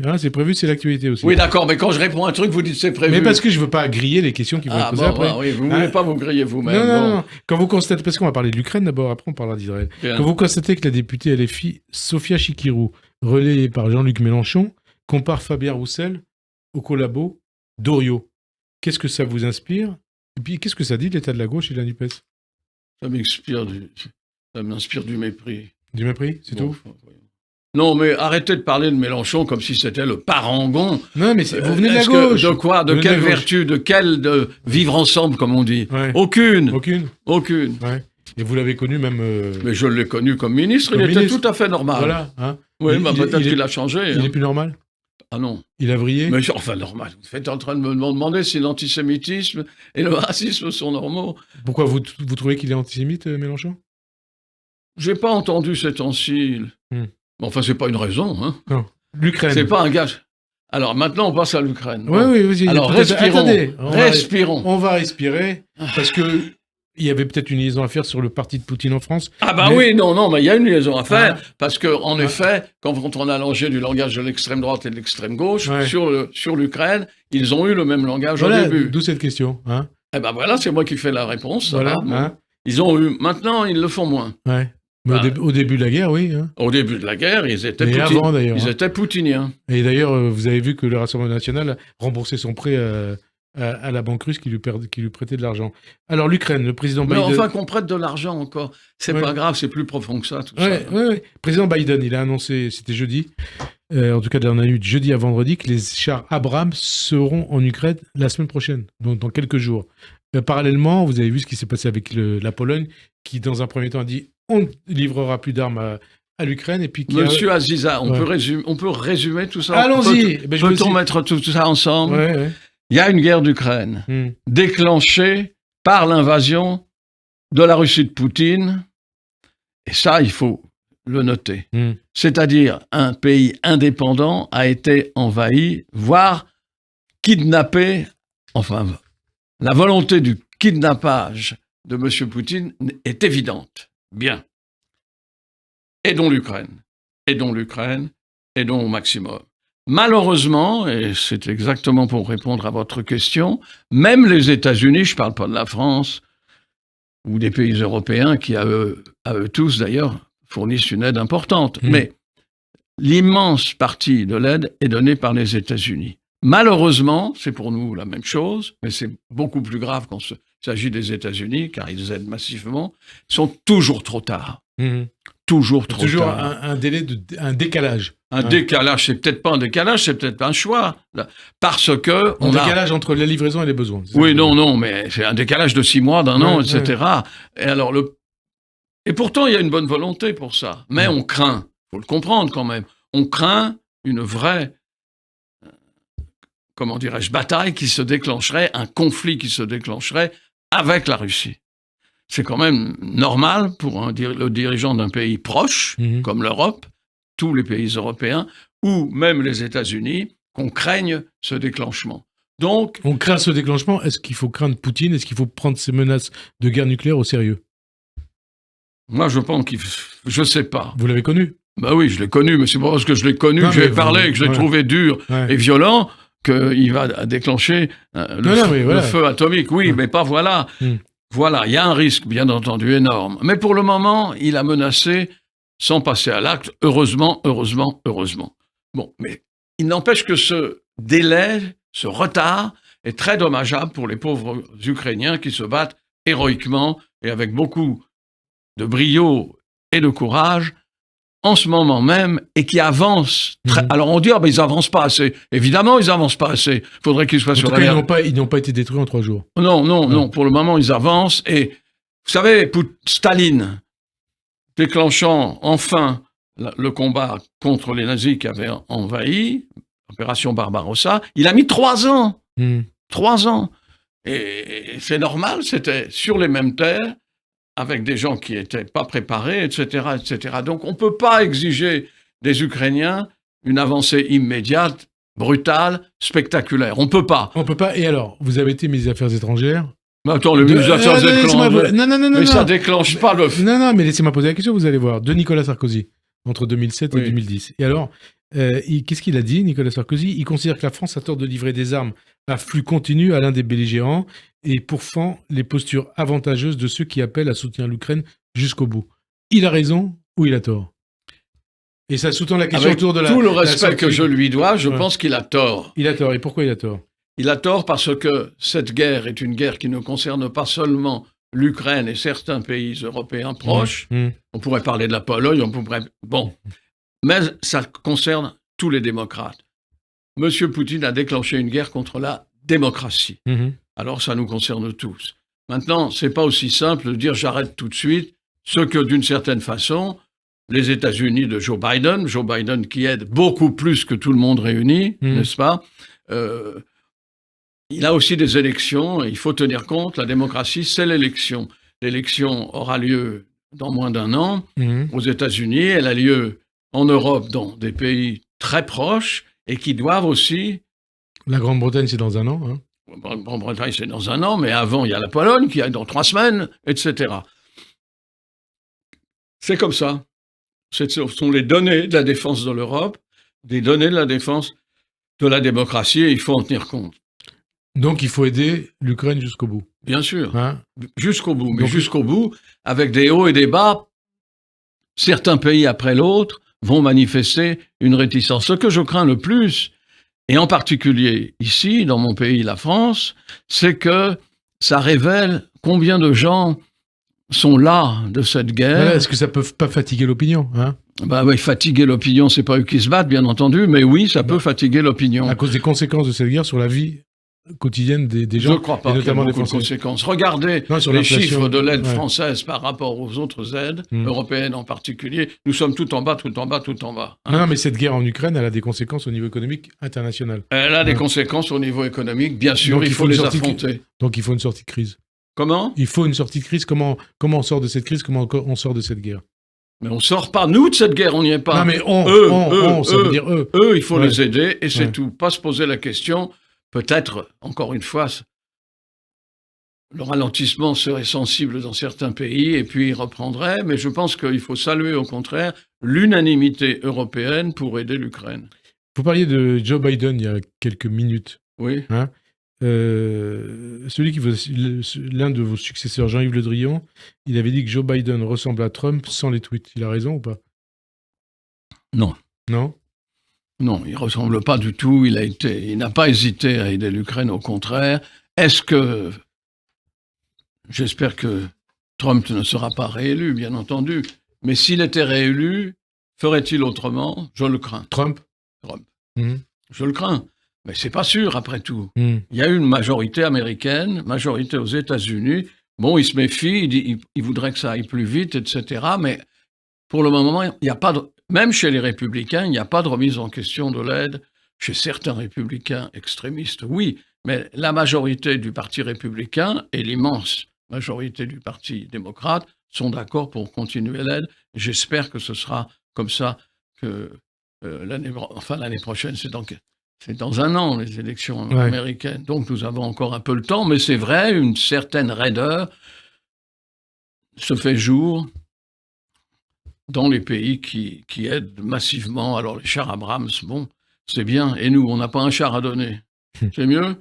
C'est l'actualité aussi. Oui, d'accord, mais quand je réponds à un truc, vous dites c'est prévu. Mais parce que je ne veux pas griller les questions qui vont être posées après. Oui, vous ne voulez pas vous griller vous-même. Non. Quand vous constatez, parce qu'on va parler de l'Ukraine d'abord, après on parlera d'Israël. Quand vous constatez que la députée LFI, Sophia Chikirou, relayée par Jean-Luc Mélenchon, compare Fabien Roussel au collabo d'Oriot, qu'est-ce que ça vous inspire ? Et puis qu'est-ce que ça dit de l'état de la gauche et de la NUPES ? Ça m'inspire du mépris. Du mépris, c'est tout ? Non, mais arrêtez de parler de Mélenchon comme si c'était le parangon. Non, mais vous venez de la gauche. De quoi ? De quelle vertu ? De vivre ensemble, comme on dit ? Aucune. Ouais. Et vous l'avez connu même... Mais je l'ai connu comme ministre, était tout à fait normal. Voilà. Oui, peut-être qu'il a changé. Il est plus normal ? Ah non. Il a vrillé ? Mais enfin, normal. Vous êtes en train de me demander si l'antisémitisme et le racisme sont normaux. Pourquoi vous trouvez qu'il est antisémite, Mélenchon ? J'ai pas entendu ces temps-ci. Enfin, c'est pas une raison. Non. L'Ukraine. C'est pas un gage. Alors, maintenant, on passe à l'Ukraine. Oui, vas-y. Alors, respirons. Attendez, respirons. On va respirer, parce que il y avait peut-être une liaison à faire sur le parti de Poutine en France. Oui, non, mais il y a une liaison à faire, parce qu'en effet, quand on a allongé du langage de l'extrême droite et de l'extrême gauche, sur l'Ukraine, ils ont eu le même langage au début. D'où cette question. Voilà, c'est moi qui fais la réponse. Ils ont eu... Maintenant, ils le font moins. Ouais. Mais au début de la guerre, oui. Au début de la guerre, ils étaient poutiniens. Et d'ailleurs, vous avez vu que le Rassemblement national a remboursé son prêt à la banque russe qui lui prêtait de l'argent. Alors l'Ukraine, le président Biden... Mais enfin qu'on prête de l'argent encore, c'est pas grave, c'est plus profond que ça, tout ça. Oui. Président Biden, il a annoncé, c'était jeudi, en tout cas dans la nuit de jeudi à vendredi, que les chars Abrams seront en Ukraine la semaine prochaine, donc dans quelques jours. Parallèlement, vous avez vu ce qui s'est passé avec la Pologne, qui dans un premier temps a dit on ne livrera plus d'armes à l'Ukraine et puis Monsieur Aziza, on peut résumer tout ça. Allons-y. Peut-on mettre tout ça ensemble? Ouais. Il y a une guerre d'Ukraine déclenchée par l'invasion de la Russie de Poutine. Et ça, il faut le noter. C'est-à-dire, un pays indépendant a été envahi, voire kidnappé. Enfin, la volonté du kidnappage de M. Poutine est évidente. Bien. Aidons l'Ukraine. Aidons l'Ukraine. Aidons au maximum. Malheureusement, et c'est exactement pour répondre à votre question, même les États-Unis, je ne parle pas de la France, ou des pays européens qui, à eux tous d'ailleurs, fournissent une aide importante. Mais l'immense partie de l'aide est donnée par les États-Unis. Malheureusement, c'est pour nous la même chose, mais c'est beaucoup plus grave quand il s'agit des États-Unis, car ils aident massivement, ils sont toujours trop tard. Toujours trop tard. Un décalage. Un décalage, c'est peut-être pas un décalage, c'est peut-être un choix. Parce que... Un décalage entre la livraison et les besoins. Oui, non, mais c'est un décalage de 6 mois, d'un an, etc. Et alors, et pourtant, il y a une bonne volonté pour ça. Mais on craint, il faut le comprendre quand même, on craint une vraie, comment dirais-je, bataille qui se déclencherait, un conflit qui se déclencherait avec la Russie. C'est quand même normal pour le dirigeant d'un pays proche, comme l'Europe, tous les pays européens, ou même les États-Unis, qu'on craigne ce déclenchement. Donc, on craint ce déclenchement. Est-ce qu'il faut craindre Poutine? Est-ce qu'il faut prendre ces menaces de guerre nucléaire au sérieux? Moi, je pense je ne sais pas. Vous l'avez connu? Bah oui, je l'ai connu, mais c'est pas parce que je l'ai connu, que j'ai parlé, que je l'ai trouvé dur et violent, qu'il va déclencher le feu atomique. Oui, mais pas voilà. Voilà, il y a un risque, bien entendu, énorme. Mais pour le moment, il a menacé sans passer à l'acte. Heureusement. Bon, mais il n'empêche que ce délai, ce retard, est très dommageable pour les pauvres Ukrainiens qui se battent héroïquement et avec beaucoup de brio et de courage en ce moment même et qui avancent. Alors on dit, ils n'avancent pas assez. Évidemment, ils n'avancent pas assez. Il faudrait qu'ils soient sur la mer. Ils n'ont pas été détruits en 3 jours. Non. Pour le moment, ils avancent. Et vous savez, Staline, déclenchant enfin le combat contre les nazis qui avaient envahi, l'opération Barbarossa, il a mis 3 ans. 3 ans. Et c'est normal, c'était sur les mêmes terres, avec des gens qui n'étaient pas préparés, etc., etc. Donc on ne peut pas exiger des Ukrainiens une avancée immédiate, brutale, spectaculaire. On ne peut pas. Et alors, vous avez été ministre des Affaires étrangères? Mais attends, le ministre des Affaires étrangères... Non, ça ne déclenche pas le... Non, mais laissez-moi poser la question, vous allez voir. De Nicolas Sarkozy, entre 2007 et 2010. Et alors, qu'est-ce qu'il a dit, Nicolas Sarkozy? Il considère que la France a tort de livrer des armes à flux continu à l'un des belligérants et pourfend les postures avantageuses de ceux qui appellent à soutenir l'Ukraine jusqu'au bout. Il a raison ou il a tort? Et ça sous-tend la question autour de la... Tout le respect que je lui dois, je pense qu'il a tort. Il a tort. Et pourquoi il a tort? Il a tort parce que cette guerre est une guerre qui ne concerne pas seulement l'Ukraine et certains pays européens proches. On pourrait parler de la Pologne, mais ça concerne tous les démocrates. Monsieur Poutine a déclenché une guerre contre la démocratie. Alors ça nous concerne tous. Maintenant, c'est pas aussi simple de dire j'arrête tout de suite, ce que d'une certaine façon, les États-Unis de Joe Biden qui aide beaucoup plus que tout le monde réuni, n'est-ce pas? Il a aussi des élections, et il faut tenir compte, la démocratie, c'est l'élection. L'élection aura lieu dans moins d'1 an aux États-Unis, elle a lieu en Europe, dans des pays très proches, et qui doivent aussi... La Grande-Bretagne, c'est dans 1 an. La Grande-Bretagne, c'est dans 1 an, mais avant, il y a la Pologne qui est dans 3 semaines, etc. C'est comme ça. Ce sont les données de la défense de l'Europe, des données de la défense de la démocratie, et il faut en tenir compte. Donc, il faut aider l'Ukraine jusqu'au bout. Bien sûr, jusqu'au bout. Mais jusqu'au bout, avec des hauts et des bas, certains pays après l'autre vont manifester une réticence. Ce que je crains le plus, et en particulier ici, dans mon pays, la France, c'est que ça révèle combien de gens sont là de cette guerre. Voilà, est-ce que ça peut pas fatiguer l'opinion, Oui, fatiguer l'opinion, c'est pas eux qui se battent, bien entendu, mais oui, ça peut fatiguer l'opinion. À cause des conséquences de cette guerre sur la vie quotidienne des gens. Je ne crois pas qu'il y ait beaucoup de conséquences. Regardez les chiffres de l'aide française par rapport aux autres aides, européennes en particulier. Nous sommes tout en bas, tout en bas, tout en bas. Non, mais cette guerre en Ukraine, elle a des conséquences au niveau économique international. Elle a des conséquences au niveau économique, bien sûr, il faut les affronter. Donc il faut une sortie de crise. Comment ? Il faut une sortie de crise. Comment on sort de cette crise ? Comment on sort de cette guerre ? Mais on ne sort pas, nous, de cette guerre, on n'y est pas. Non, mais ça veut dire eux. Eux, il faut les aider, et c'est tout. Pas se poser la question, peut-être, encore une fois, le ralentissement serait sensible dans certains pays, et puis il reprendrait, mais je pense qu'il faut saluer, au contraire, l'unanimité européenne pour aider l'Ukraine. Vous parliez de Joe Biden il y a quelques minutes. Oui. L'un de vos successeurs, Jean-Yves Le Drian, il avait dit que Joe Biden ressemble à Trump sans les tweets. Il a raison ou pas ? Non. Non ? Non, il ne ressemble pas du tout. Il n'a pas hésité à aider l'Ukraine, au contraire. J'espère que Trump ne sera pas réélu, bien entendu. Mais s'il était réélu, ferait-il autrement ? Je le crains. Trump. Je le crains. Mais c'est pas sûr, après tout. Il y a une majorité américaine, majorité aux États-Unis. Bon, il se méfie, il voudrait que ça aille plus vite, etc. Mais pour le moment, il n'y a pas même chez les républicains, il n'y a pas de remise en question de l'aide. Chez certains républicains extrémistes, oui. Mais la majorité du Parti républicain et l'immense majorité du Parti démocrate sont d'accord pour continuer l'aide. J'espère que ce sera comme ça que l'année prochaine, c'est dans un an, les élections américaines. Donc, nous avons encore un peu le temps. Mais c'est vrai, une certaine raideur se fait jour dans les pays qui aident massivement. Alors, les chars Abrams, bon, c'est bien. Et nous, on n'a pas un char à donner. C'est mieux ?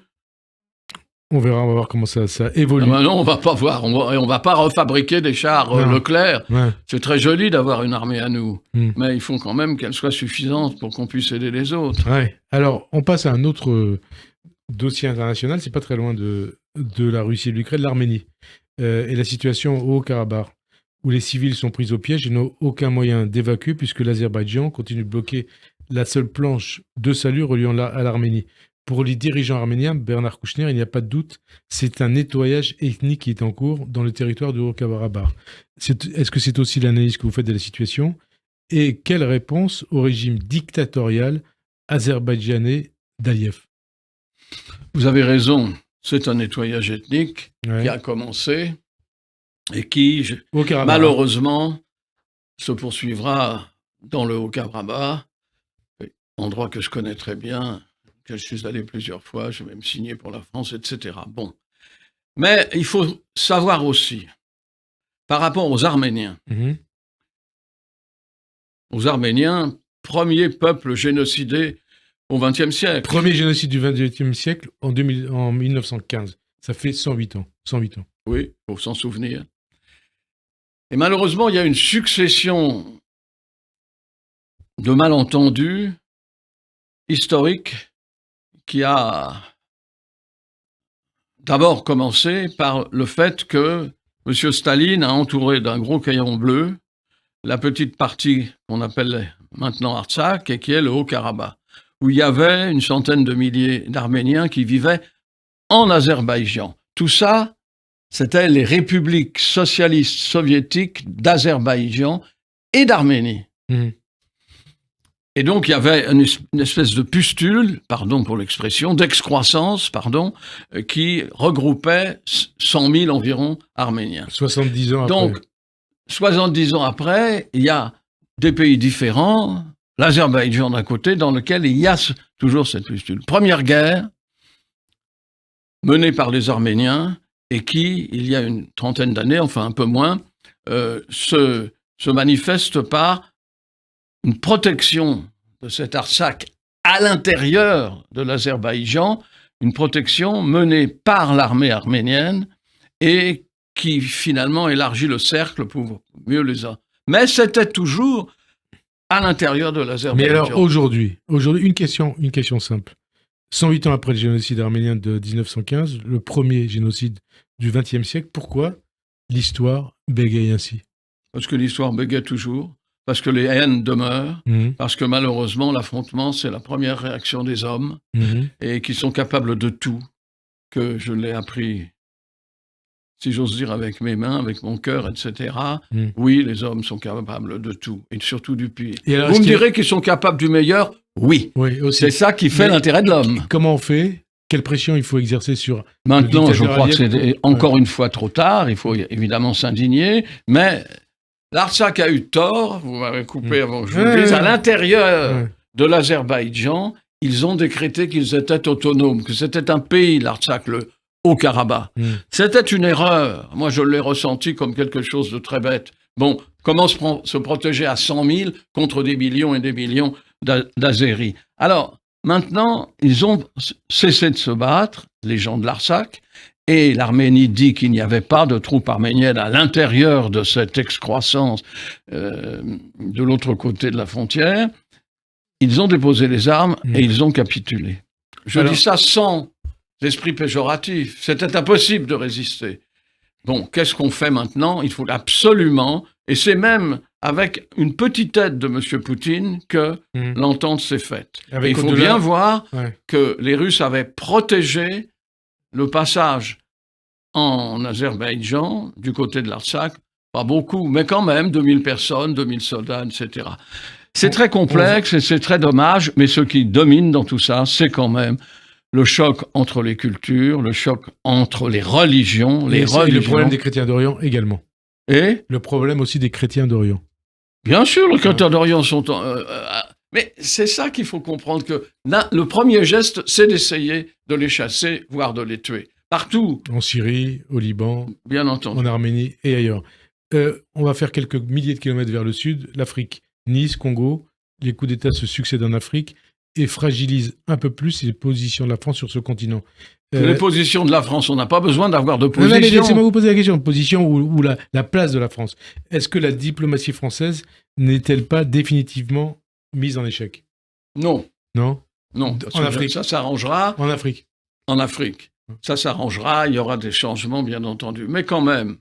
On va voir comment ça évolue. Non, on va pas voir. On va pas refabriquer des chars Leclerc. C'est très joli d'avoir une armée à nous, mais il faut quand même qu'elle soit suffisante pour qu'on puisse aider les autres. Alors, on passe à un autre dossier international. C'est pas très loin de la Russie et de l'Ukraine, l'Arménie et la situation au Haut-Karabakh, où les civils sont pris au piège et n'ont aucun moyen d'évacuer puisque l'Azerbaïdjan continue de bloquer la seule planche de salut reliant à l'Arménie. Pour les dirigeants arméniens, Bernard Kouchner, il n'y a pas de doute, c'est un nettoyage ethnique qui est en cours dans le territoire du Haut-Karabakh. Est-ce que c'est aussi l'analyse que vous faites de la situation ? Et quelle réponse au régime dictatorial azerbaïdjanais d'Aliyev ? Vous avez raison, c'est un nettoyage ethnique qui a commencé et qui, malheureusement, se poursuivra dans le Haut-Karabakh, endroit que je connais très bien, que je suis allé plusieurs fois, j'ai même signé pour la France, etc. Bon. Mais il faut savoir aussi, par rapport aux Arméniens, premier peuple génocidé au XXe siècle. Premier génocide du XXe siècle en 1915. Ça fait 108 ans. 108 ans. Oui, il faut s'en souvenir. Et malheureusement, il y a une succession de malentendus historiques qui a d'abord commencé par le fait que M. Staline a entouré d'un gros crayon bleu la petite partie qu'on appelle maintenant Artsakh et qui est le Haut-Karabakh, où il y avait une centaine de milliers d'Arméniens qui vivaient en Azerbaïdjan. Tout ça, c'était les républiques socialistes soviétiques d'Azerbaïdjan et d'Arménie. Et donc, il y avait une espèce de pustule, pardon pour l'expression, d'excroissance, qui regroupait 100 000 environ Arméniens. 70 ans après. Donc, 70 ans après, il y a des pays différents, l'Azerbaïdjan d'un côté, dans lequel il y a toujours cette pustule. Première guerre, menée par les Arméniens, et qui, il y a une trentaine d'années, enfin un peu moins, se manifeste par une protection de cet Artsakh à l'intérieur de l'Azerbaïdjan, une protection menée par l'armée arménienne et qui finalement élargit le cercle pour mieux les avoir. Mais c'était toujours à l'intérieur de l'Azerbaïdjan. Mais alors aujourd'hui, une question simple. 108 ans après le génocide arménien de 1915, le premier génocide du XXe siècle, pourquoi l'histoire bégaye ainsi ? Parce que l'histoire bégaye toujours. Parce que les haines demeurent, parce que malheureusement, l'affrontement, c'est la première réaction des hommes, et qui sont capables de tout. que je l'ai appris, si j'ose dire, avec mes mains, avec mon cœur, etc. Oui, les hommes sont capables de tout, et surtout du pire. Vous me direz qu'ils sont capables du meilleur? Oui, c'est ça qui fait l'intérêt de l'homme. Comment on fait? Quelle pression il faut exercer sur... Maintenant, je crois que c'est encore une fois trop tard, il faut évidemment s'indigner, mais l'Artsakh a eu tort, vous m'avez coupé avant que je vous le dise, à l'intérieur de l'Azerbaïdjan, ils ont décrété qu'ils étaient autonomes, que c'était un pays, l'Artsakh, le Haut-Karabakh. C'était une erreur. Moi, je l'ai ressenti comme quelque chose de très bête. Bon, comment se protéger à 100 000 contre des millions et des millions d'Azéris? Alors, maintenant, ils ont cessé de se battre, les gens de l'Artsakh, et l'Arménie dit qu'il n'y avait pas de troupes arméniennes à l'intérieur de cette excroissance de l'autre côté de la frontière. Ils ont déposé les armes et ils ont capitulé. Je dis ça sans esprit péjoratif. C'était impossible de résister. Bon, qu'est-ce qu'on fait maintenant? Il faut absolument, et c'est même avec une petite aide de M. Poutine que l'entente s'est faite. Et il faut bien voir que les Russes avaient protégé le passage en Azerbaïdjan, du côté de l'Artsakh, pas beaucoup, mais quand même 2000 personnes, 2000 soldats, etc. C'est très complexe et c'est très dommage, mais ce qui domine dans tout ça, c'est quand même le choc entre les cultures, le choc entre les religions. Et le problème des chrétiens d'Orient également. Et le problème aussi des chrétiens d'Orient. Bien sûr, les chrétiens d'Orient sont... mais c'est ça qu'il faut comprendre, que le premier geste, c'est d'essayer de les chasser, voire de les tuer. Partout. En Syrie, au Liban, bien entendu, en Arménie et ailleurs. On va faire quelques milliers de kilomètres vers le sud, l'Afrique. Nice, Congo, les coups d'État se succèdent en Afrique et fragilisent un peu plus les positions de la France sur ce continent. Les positions de la France, on n'a pas besoin d'avoir de position. Non, mais laissez-moi vous poser la question, position ou la place de la France. Est-ce que la diplomatie française n'est-elle pas définitivement mise en échec? Non. Non. Non. En Afrique. Ça s'arrangera. En Afrique. En Afrique. Ça s'arrangera, il y aura des changements, bien entendu. Mais quand même,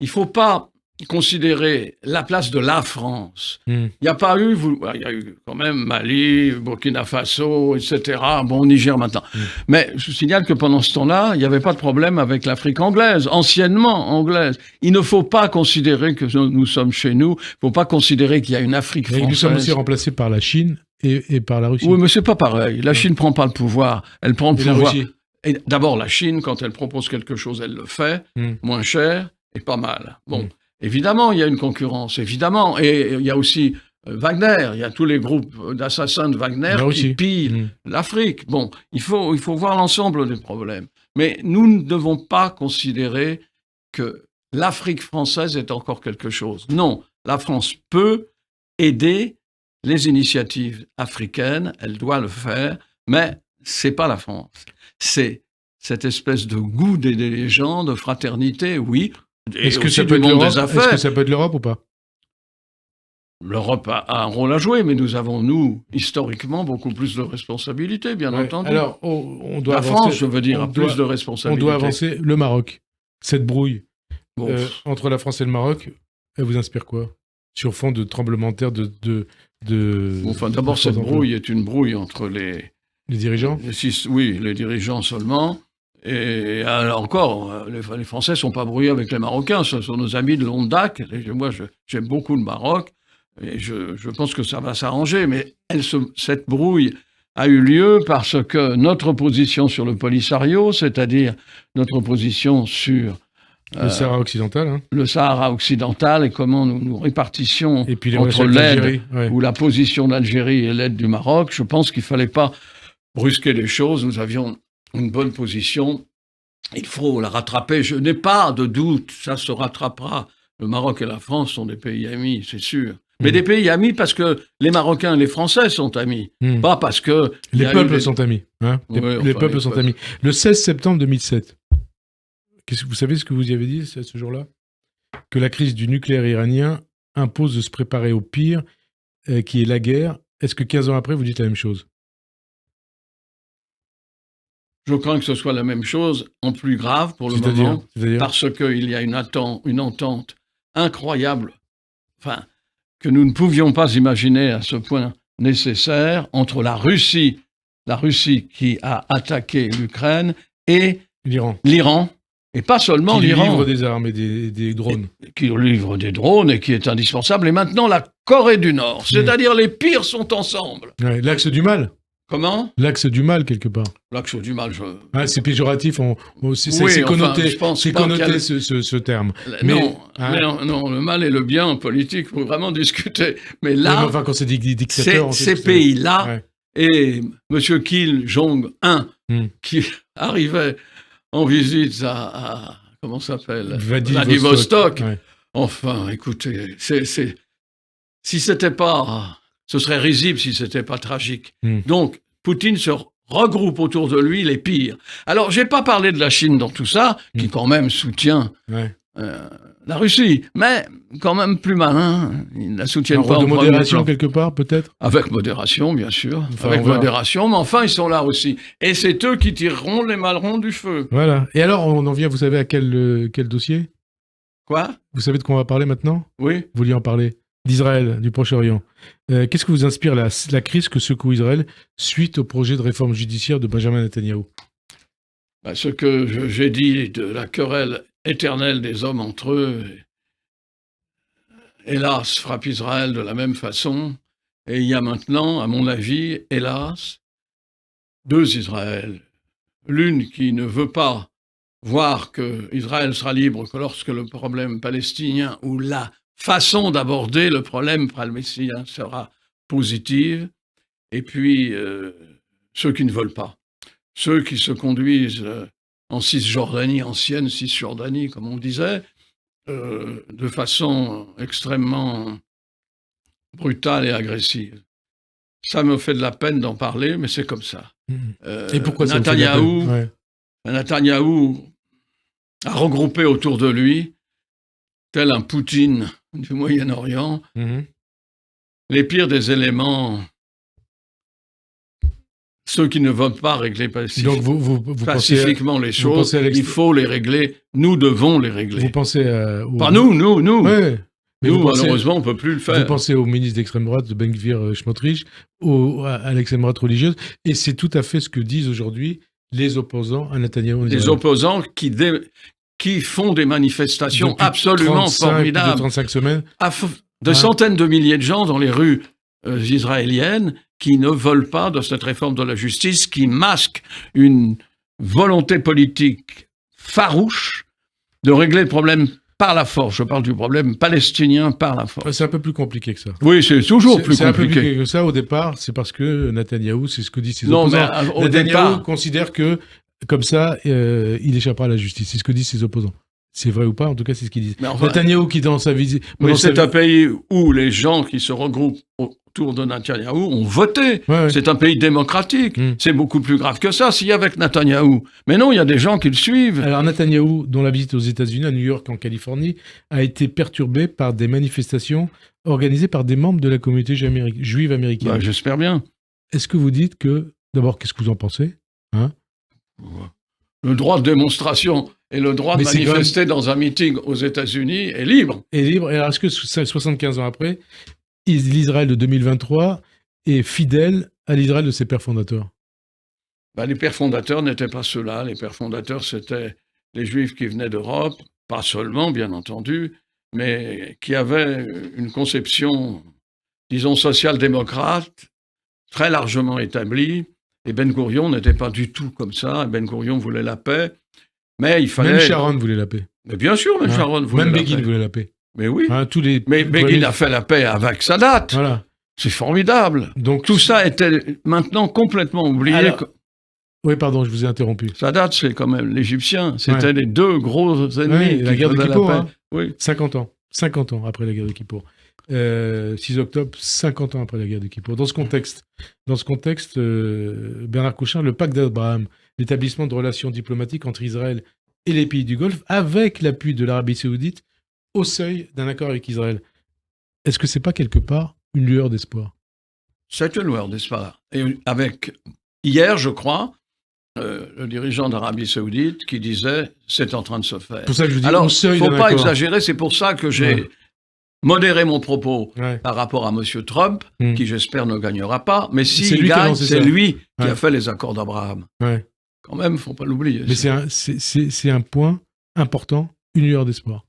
il ne faut pas considérer la place de la France. Il n'y a pas eu, il y a eu quand même Mali, Burkina Faso, etc. Bon, Niger maintenant. Mais je signale que pendant ce temps-là, il n'y avait pas de problème avec l'Afrique anglaise, anciennement anglaise. Il ne faut pas considérer que nous sommes chez nous. Il ne faut pas considérer qu'il y a une Afrique française. Nous sommes aussi remplacés par la Chine et par la Russie. Oui, mais c'est pas pareil. La Chine ne prend pas le pouvoir. Elle prend le pouvoir. Et d'abord, la Chine, quand elle propose quelque chose, elle le fait, moins cher et pas mal. Bon. Évidemment, il y a une concurrence, évidemment. Et il y a aussi Wagner, il y a tous les groupes d'assassins de Wagner qui pillent l'Afrique. Bon, il faut voir l'ensemble des problèmes. Mais nous ne devons pas considérer que l'Afrique française est encore quelque chose. Non, la France peut aider les initiatives africaines, elle doit le faire, mais c'est pas la France. C'est cette espèce de goût d'aider les gens, de fraternité, oui. Est-ce que ça peut être l'Europe ou pas? L'Europe a un rôle à jouer, mais nous avons, nous, historiquement, beaucoup plus de responsabilités, bien entendu. Alors, on doit la avancer, France, je veux dire, a plus de responsabilités. On doit avancer. Le Maroc, cette brouille entre la France et le Maroc, elle vous inspire quoi? Sur fond de tremblement de terre, Enfin, d'abord, cette brouille est une brouille entre les dirigeants? Oui, les dirigeants seulement. Et alors encore, les Français ne sont pas brouillés avec les Marocains, ce sont nos amis de longue date. Moi, j'aime beaucoup le Maroc, et je pense que ça va s'arranger. Mais cette brouille a eu lieu parce que notre position sur le Polisario, c'est-à-dire notre position sur le Sahara occidental, le Sahara occidental et comment nous répartissions entre l'aide ou la position d'Algérie et l'aide du Maroc, je pense qu'il ne fallait pas brusquer les choses. Nous avions une bonne position, il faut la rattraper. Je n'ai pas de doute, ça se rattrapera. Le Maroc et la France sont des pays amis, c'est sûr. Mais des pays amis parce que les Marocains et les Français sont amis, pas parce que... Les peuples sont amis. Les peuples sont amis. Le 16 septembre 2007, vous savez ce que vous y avez dit ce jour-là? Que la crise du nucléaire iranien impose de se préparer au pire, qui est la guerre. Est-ce que 15 ans après, vous dites la même chose? Je crains que ce soit la même chose, en plus grave pour le moment, parce qu'il y a une entente incroyable, que nous ne pouvions pas imaginer à ce point nécessaire, entre la Russie qui a attaqué l'Ukraine, et l'Iran. Et pas seulement l'Iran. Qui livre des armes et des drones. Qui livre des drones et qui est indispensable. Et maintenant, la Corée du Nord. C'est-à-dire les pires sont ensemble. Ouais, l'axe du mal. Comment ? L'axe du mal, quelque part. L'axe du mal, c'est péjoratif, c'est connoté, ce terme. Non, le mal et le bien en politique, il faut vraiment discuter. Mais là, quand c'est des dictateurs... Ces pays-là, et M. Kim Jong-un, qui arrivait en visite à comment ça s'appelle ? Vladivostok. Ouais. Enfin, écoutez, si c'était pas... Ce serait risible si ce n'était pas tragique. Donc, Poutine se regroupe autour de lui les pires. Alors, je n'ai pas parlé de la Chine dans tout ça, qui quand même soutient la Russie, mais quand même plus malin. Ils ne la soutiennent pas en premier plan. De modération quelque part, peut-être ? Avec modération, bien sûr. Avec modération, mais enfin, ils sont là aussi. Et c'est eux qui tireront les malerons du feu. Voilà. Et alors, on en vient, vous savez, à quel dossier ? Quoi ? Vous savez de quoi on va parler maintenant ? Oui. Vous vouliez en parler ? D'Israël, du Proche-Orient. Qu'est-ce que vous inspire la crise que secoue Israël suite au projet de réforme judiciaire de Benjamin Netanyahou ? Ce que j'ai dit de la querelle éternelle des hommes entre eux, hélas, frappe Israël de la même façon. Et il y a maintenant, à mon avis, hélas, deux Israël. L'une qui ne veut pas voir qu'Israël sera libre que lorsque le problème palestinien ou la façon d'aborder le problème palestinien sera positive, et puis ceux qui ne veulent pas, ceux qui se conduisent en Cisjordanie, ancienne Cisjordanie, comme on disait, de façon extrêmement brutale et agressive. Ça me fait de la peine d'en parler, mais c'est comme ça. Et pourquoi ça Netanyahou a regroupé autour de lui, tel un Poutine du Moyen-Orient, les pires des éléments, ceux qui ne veulent pas régler pacifiquement les choses, il faut les régler, nous devons les régler. Vous pensez pas nous. Ouais. Mais nous, malheureusement, on ne peut plus le faire. Vous pensez au ministre d'extrême droite, de Ben Gvir Smotrich, à l'extrême droite religieuse, et c'est tout à fait ce que disent aujourd'hui les opposants à Netanyahou. Les opposants qui font des manifestations depuis absolument formidables. De 35 semaines. De centaines de milliers de gens dans les rues israéliennes qui ne veulent pas de cette réforme de la justice qui masque une volonté politique farouche de régler le problème par la force. Je parle du problème palestinien par la force. C'est un peu plus compliqué que ça. Oui, c'est toujours plus compliqué. C'est un peu plus compliqué que ça au départ. C'est parce que Netanyahou, c'est ce que disent ses opposants. Netanyahou considère que comme ça, il échappera à la justice. C'est ce que disent ses opposants. C'est vrai ou pas ? En tout cas, c'est ce qu'ils disent. Netanyahou qui, dans sa visite... Mais c'est un pays où les gens qui se regroupent autour de Netanyahou ont voté. Ouais. C'est un pays démocratique. C'est beaucoup plus grave que ça s'il y a avec Netanyahou. Mais non, il y a des gens qui le suivent. Alors Netanyahou, dont la visite aux États-Unis, à New York, en Californie, a été perturbée par des manifestations organisées par des membres de la communauté juive américaine. J'espère bien. Est-ce que vous dites que... D'abord, qu'est-ce que vous en pensez ? Le droit de démonstration et le droit de manifester dans un meeting aux États-Unis est libre. Et alors, est-ce que 75 ans après, l'Israël de 2023 est fidèle à l'Israël de ses pères fondateurs ? Les pères fondateurs n'étaient pas ceux-là. Les pères fondateurs, c'était les Juifs qui venaient d'Europe, pas seulement, bien entendu, mais qui avaient une conception, disons, social-démocrate, très largement établie. Et Ben Gourion n'était pas du tout comme ça. Ben Gourion voulait la paix, mais il fallait... Même Sharon voulait la paix. Mais bien sûr, même Sharon voulait la paix. Même Begin voulait la paix. Mais oui. Mais Begin a fait la paix avec Sadat. Voilà. C'est formidable. Donc tout ça était maintenant complètement oublié. Oui, pardon, je vous ai interrompu. Sadat, c'est quand même l'Égyptien. C'était les deux gros ennemis qui la guerre de Kippour. Oui. 50 ans après la guerre de Kippour. 6 octobre, 50 ans après la guerre de Kippour. Dans ce contexte, Bernard Kouchner, le pacte d'Abraham, l'établissement de relations diplomatiques entre Israël et les pays du Golfe, avec l'appui de l'Arabie Saoudite, au seuil d'un accord avec Israël. Est-ce que c'est pas quelque part une lueur d'espoir ? C'est une lueur d'espoir. Et avec, hier, je crois, le dirigeant d'Arabie Saoudite qui disait « c'est en train de se faire ». Pour ça que je dis alors, au seuil d'un accord. Il ne faut pas exagérer, c'est pour ça que j'ai modéré mon propos par rapport à M. Trump, qui j'espère ne gagnera pas, mais s'il gagne, c'est lui qui a fait les accords d'Abraham. Quand même, faut pas l'oublier. Mais c'est un point important, une lueur d'espoir.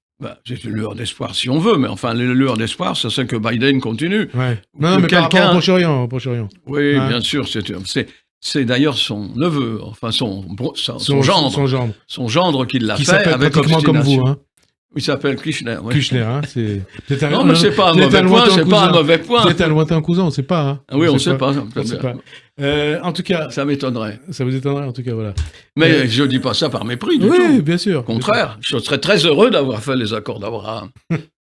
C'est une lueur d'espoir si on veut, mais enfin, les lueurs d'espoir, c'est que Biden continue. Ouais. Non, mais par rapport au Proche-Orient. Oui, bien sûr, c'est d'ailleurs son neveu, enfin son gendre. Son gendre qui l'a fait avec obstination. Comme vous, hein. Il s'appelle Kushner. Oui. Kushner, hein, c'est... Non, mais c'est pas un mauvais point, c'est pas un mauvais point. Vous êtes un lointain cousin, on ne sait pas. Hein. Oui, on ne sait pas. En tout cas... Ça m'étonnerait. Ça vous étonnerait, en tout cas, voilà. Mais je ne dis pas ça par mépris du tout. Oui, bien sûr. Au contraire, je serais très heureux d'avoir fait les accords d'Abraham.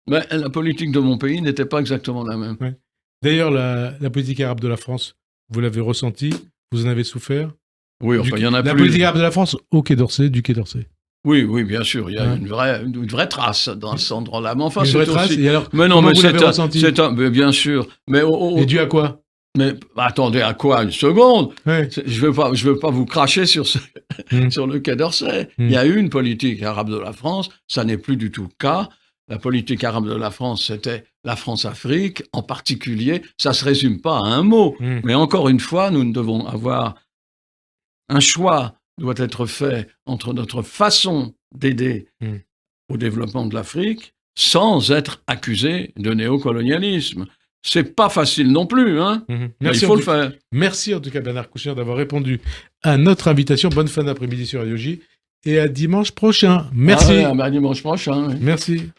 Mais la politique de mon pays n'était pas exactement la même. Ouais. D'ailleurs, la politique arabe de la France, vous l'avez ressentie, vous en avez souffert. Oui, enfin, il y en a plus. La politique arabe de la France au Quai d'Orsay, du Quai d'Orsay. Oui, bien sûr, il y a une vraie trace dans cet endroit-là. Mais enfin, une vraie trace. Et alors, mais non, mais vous l'avez ressenti mais bien sûr. Mais et dû à quoi? Mais attendez, à quoi? Une seconde. Ouais. Je veux pas vous cracher sur sur le Quai d'Orsay. Il y a eu une politique arabe de la France. Ça n'est plus du tout le cas. La politique arabe de la France, c'était la France-Afrique, en particulier. Ça se résume pas à un mot. Mais encore une fois, nous devons avoir un choix doit être fait entre notre façon d'aider au développement de l'Afrique sans être accusé de néocolonialisme. C'est pas facile non plus, hein. Mais il faut le faire. Merci en tout cas Bernard Kouchner d'avoir répondu à notre invitation. Bonne fin d'après-midi sur Radio J et à dimanche prochain. Merci. À dimanche prochain. Oui. Merci.